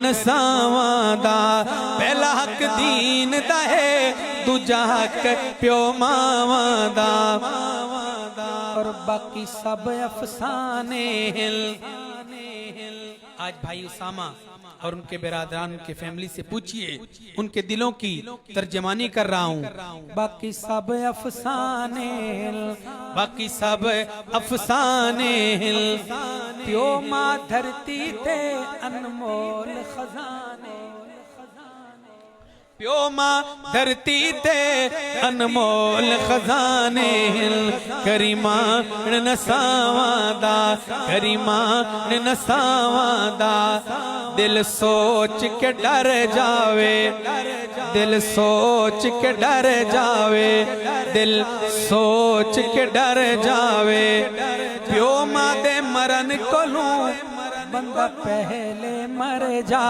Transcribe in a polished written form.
नसावादा पहला हक दीन दा है, दूजा हक प्यो मावादा, और बाकी सब अफसाने हिल। आज भाई उसामा और उनके बिरादरान के फैमिली से पूछिए, उनके दिलों की तर्जमानी कर रहा हूँ। बाकी सब अफसाने हिल, बाकी सब अफसाने हिल, प्यो मां धरती ते अनमोल खजाने, प्यो मां धरती ते अनमोल खजाने हिल, करीमा नसावादा, करीमा नसावादा, दिल सोच के डर जावे, दिल सोच के डर जावे, दिल सोच के डर जावे, प्यो मां दे मरन कोलू बंदा पहले मर जा।